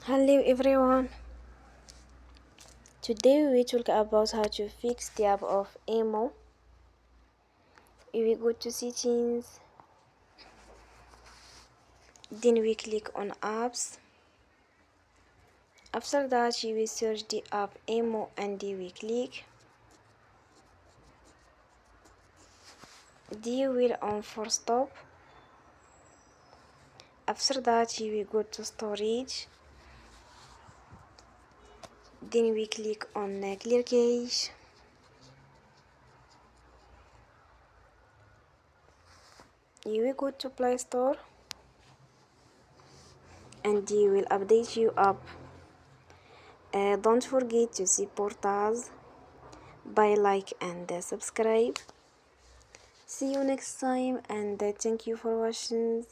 Hello everyone. Today we will talk about how to fix the app of Emo. We will go to settings, then we click on apps. After that you will search the app Emo and we click. You will on for stop. After that you will go to storage. Then we click on clear cache. You will go to Play Store and you will update your app. Don't forget to support us by like and subscribe. See you next time and thank you for watching.